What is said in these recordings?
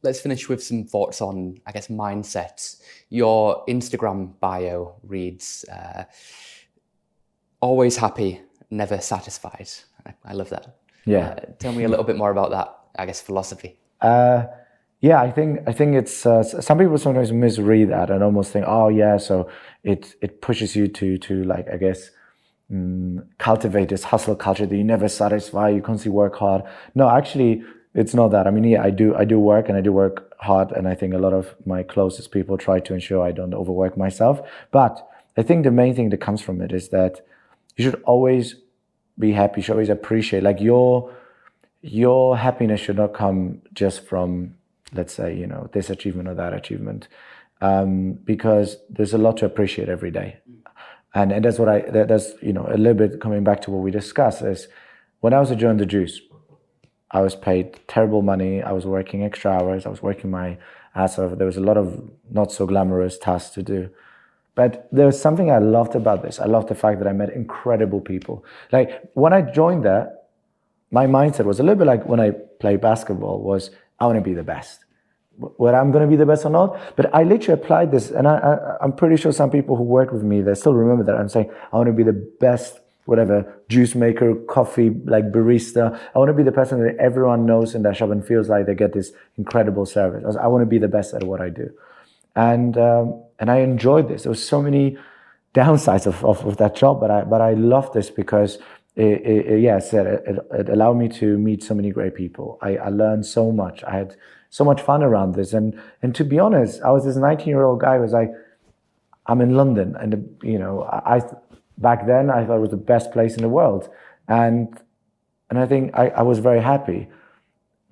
let's finish with some thoughts on, I guess, mindset. Your Instagram bio reads, always happy, never satisfied. I love that. Yeah. Tell me a little bit more about that, I guess, philosophy. Yeah, I think it's some people sometimes misread that and almost think, oh yeah, so it pushes you to like, I guess, cultivate this hustle culture that you never satisfy, you constantly work hard. No, actually, it's not that. I mean, yeah, I do work and I do work hard, and I think a lot of my closest people try to ensure I don't overwork myself. But I think the main thing that comes from it is that you should always be happy. You should always appreciate, like your happiness should not come just from, let's say, you know, this achievement or that achievement, because there's a lot to appreciate every day. And that's what that's, you know, a little bit coming back to what we discussed is when I was a Joe and the Juice, I was paid terrible money. I was working extra hours. I was working my ass off. There was a lot of not so glamorous tasks to do. But there was something I loved about this. I loved the fact that I met incredible people. Like when I joined there, my mindset was a little bit like when I play basketball was, I want to be the best. Whether I'm going to be the best or not, but I literally applied this, and I'm pretty sure some people who worked with me, they still remember that. I'm saying, I want to be the best, whatever, juice maker, coffee, like barista. I want to be the person that everyone knows in their shop and feels like they get this incredible service. I want to be the best at what I do. And I enjoyed this. There was so many downsides of that job, but I loved this because it allowed me to meet so many great people. I learned so much. I had so much fun around this. And to be honest, I was this 19-year-old guy who was like, I'm in London. And, you know, back then I thought it was the best place in the world. And I think I was very happy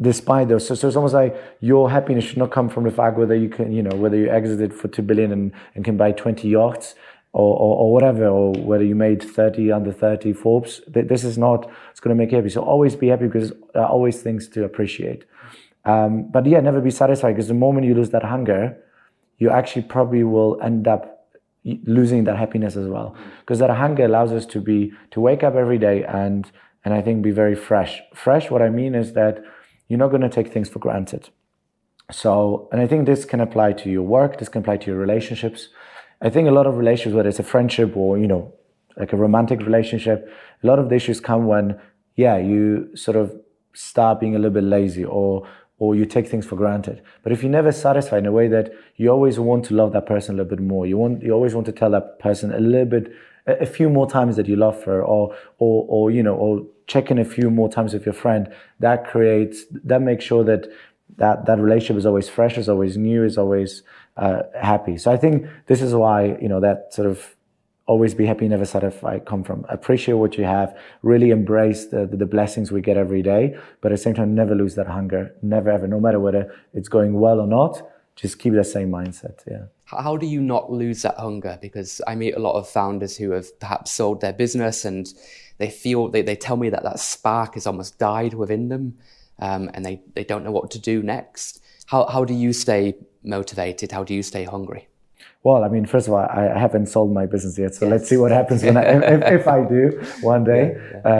despite those. So it's almost like your happiness should not come from the fact whether you can, you know, whether you exited for 2 billion and can buy 20 yachts or whatever, or whether you made 30 under 30 Forbes. This is not, it's going to make you happy. So always be happy because there are always things to appreciate. But yeah, never be satisfied, because the moment you lose that hunger, you actually probably will end up losing that happiness as well. Because that hunger allows us to wake up every day and I think be very fresh. Fresh, what I mean is that you're not going to take things for granted. So, and I think this can apply to your work, this can apply to your relationships. I think a lot of relationships, whether it's a friendship or, you know, like a romantic relationship, a lot of the issues come when, yeah, you sort of start being a little bit lazy or you take things for granted. But if you're never satisfied in a way that you always want to love that person a little bit more, you always want to tell that person a little bit, a few more times that you love her, or you know, or check in a few more times with your friend, that makes sure that relationship is always fresh, is always new, is always happy. So I think this is why, you know, that sort of always be happy, never satisfied come from. Appreciate what you have, really embrace the blessings we get every day, but at the same time, never lose that hunger, never ever, no matter whether it's going well or not, just keep that same mindset, yeah. How do you not lose that hunger? Because I meet a lot of founders who have perhaps sold their business and they feel, they tell me that spark has almost died within them, and they don't know what to do next. How do you stay motivated? How do you stay hungry? Well, I mean, first of all, I haven't sold my business yet, so let's see what happens when if I do one day.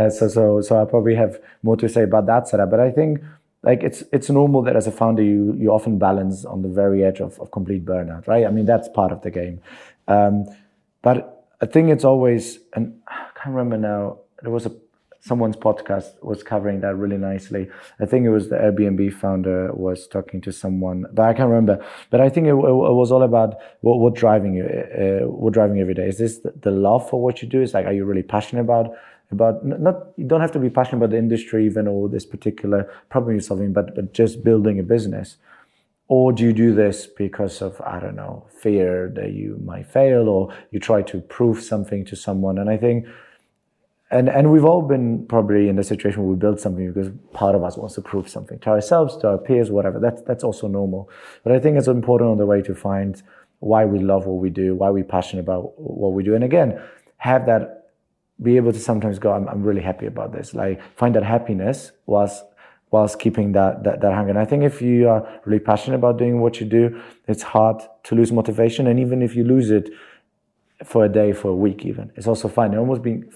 So I probably have more to say about that setup. But I think like it's normal that as a founder you often balance on the very edge of complete burnout, right? I mean, that's part of the game. But I think it's always, and I can't remember now. There was someone's podcast was covering that really nicely. I think it was the Airbnb founder was talking to someone, but I can't remember. But I think it was all about what driving you, what driving you every day. Is this the love for what you do? It's like, are you really passionate about not? You don't have to be passionate about the industry even or this particular problem you're solving, but just building a business. Or do you do this because of, I don't know, fear that you might fail, or you try to prove something to someone? And I think. And we've all been probably in the situation where we build something because part of us wants to prove something to ourselves, to our peers, whatever. That's also normal. But I think it's important on the way to find why we love what we do, why we're passionate about what we do. And again, have that, be able to sometimes go, I'm really happy about this. Like find that happiness whilst keeping that hunger. And I think if you are really passionate about doing what you do, it's hard to lose motivation. And even if you lose it for a day, for a week even, it's also fine. Almost being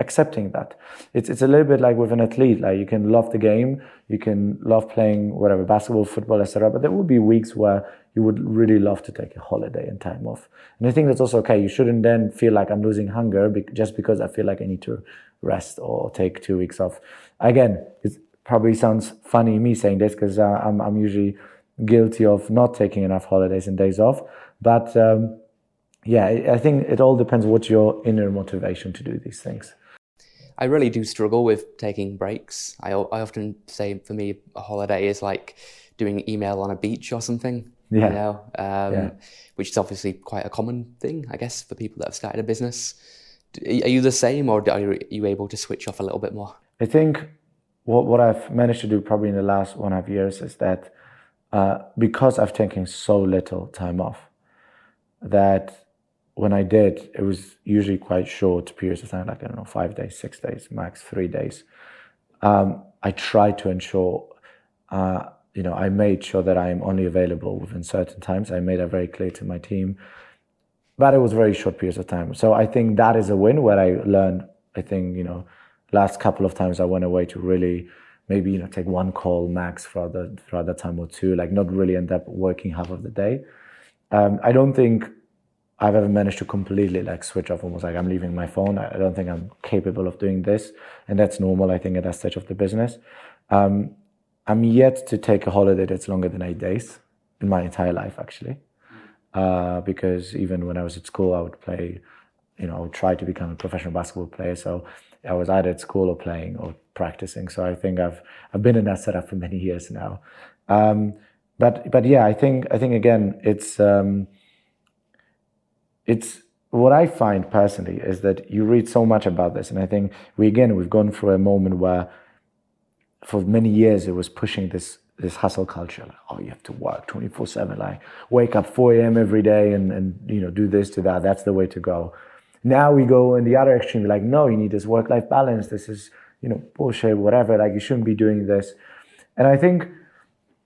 accepting that. It's a little bit like with an athlete. Like you can love the game, you can love playing whatever, basketball, football, etc. But there will be weeks where you would really love to take a holiday and time off. And I think that's also okay. You shouldn't then feel like I'm losing hunger just because I feel like I need to rest or take 2 weeks off. Again, it probably sounds funny me saying this because I'm usually guilty of not taking enough holidays and days off. But yeah, I think it all depends what's your inner motivation to do these things. I really do struggle with taking breaks. I often say for me, a holiday is like doing email on a beach or something, Yeah. you know, which is obviously quite a common thing, I guess, for people that have started a business. Are you the same, or are you able to switch off a little bit more? I think what I've managed to do probably in the last 1.5 years is that because I've taken so little time off, that when I did, it was usually quite short periods of time, like, I don't know, 5 days, 6 days, max 3 days. I tried to ensure, I made sure that I'm only available within certain times. I made that very clear to my team, but it was very short periods of time. So I think that is a win where I learned, I think, last couple of times I went away to really maybe, take one call max for the time or two, like not really end up working half of the day. I don't think I've ever managed to completely like switch off, almost like I'm leaving my phone. I don't think I'm capable of doing this. And that's normal, I think, at that stage of the business. I'm yet to take a holiday that's longer than 8 days in my entire life, actually. Because even when I was at school, I would play, I would try to become a professional basketball player. So I was either at school or playing or practicing. So I think I've been in that setup for many years now. But yeah, I think again, it's what I find personally is that you read so much about this, and I think we've gone through a moment where for many years it was pushing this hustle culture, like, oh, you have to work 24/7, like wake up 4 a.m. every day and do this, do that. That's the way to go. Now we go in the other extreme, like, no, you need this work-life balance. This is bullshit, whatever. Like, you shouldn't be doing this. And I think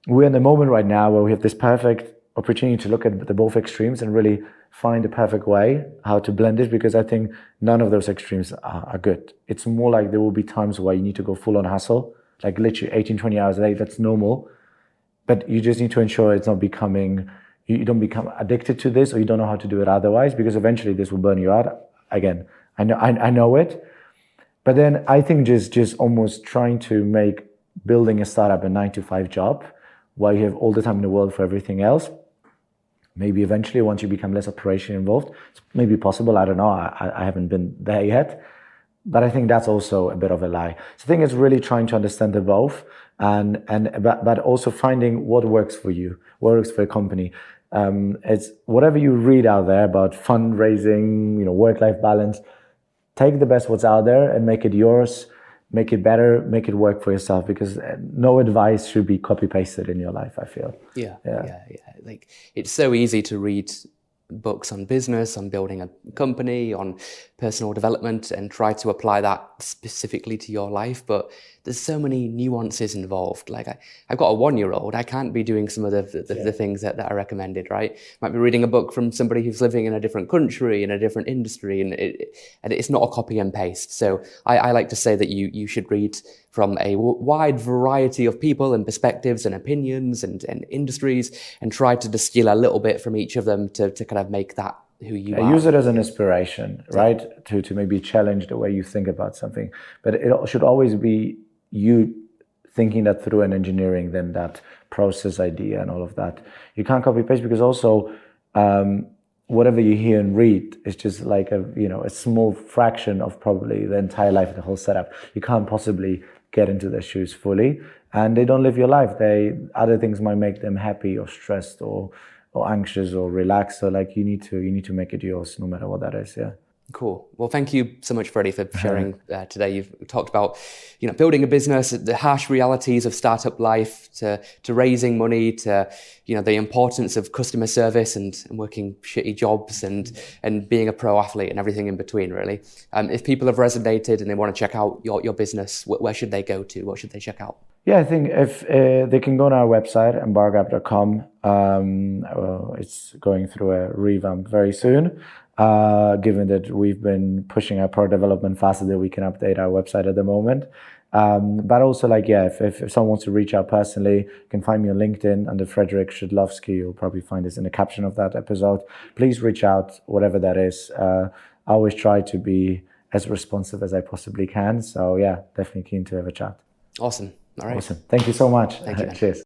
we're in a moment right now where we have this perfect opportunity to look at the both extremes and really find a perfect way how to blend it, because I think none of those extremes are good. It's more like there will be times where you need to go full on hustle, like literally 18, 20 hours a day. That's normal. But you just need to ensure it's not becoming, you don't become addicted to this, or you don't know how to do it otherwise, because eventually this will burn you out. Again, I know it. But then I think just almost trying to make building a startup a 9-to-5 job while you have all the time in the world for everything else. Maybe eventually, once you become less operationally involved, it's maybe possible. I don't know. I haven't been there yet. But I think that's also a bit of a lie. So I think it's really trying to understand the both, but also finding what works for you, what works for a company. It's whatever you read out there about fundraising, work-life balance. Take the best what's out there and make it yours. Make it better, make it work for yourself, because no advice should be copy-pasted in your life, I feel. Yeah. Like, it's so easy to read books on business, on building a company, on personal development, and try to apply that specifically to your life. But there's so many nuances involved. Like, I've got a 1-year-old. I can't be doing some of the things that are recommended, right? Might be reading a book from somebody who's living in a different country, in a different industry, and it's not a copy and paste. So I like to say that you should read from a wide variety of people and perspectives and opinions and industries, and try to distill a little bit from each of them to kind of make that who you are. Use it as an inspiration, right? To maybe challenge the way you think about something. But it should always be you thinking that through and engineering then that process idea and all of that. You can't copy paste, because also whatever you hear and read is just like a small fraction of probably the entire life of the whole setup. You can't possibly get into their shoes fully, and they don't live your life. Other things might make them happy or stressed or anxious or relaxed. So like you need to make it yours, no matter what that is. Yeah. Cool. Well, thank you so much, Freddie, for sharing today. You've talked about, building a business, the harsh realities of startup life, to raising money, to, the importance of customer service and working shitty jobs and being a pro athlete and everything in between, really. If people have resonated and they want to check out your business, where should they go to? What should they check out? Yeah, I think if they can go on our website, embargo.com. It's going through a revamp very soon. given that we've been pushing our product development faster than we can update our website at the moment. But also, like, yeah, if someone wants to reach out personally, you can find me on LinkedIn under Frederick Szydlowski. You'll probably find this in the caption of that episode. Please reach out, whatever that is. I always try to be as responsive as I possibly can. So yeah, definitely keen to have a chat. Awesome. All right. Awesome. Thank you so much. Thank you, man. Cheers.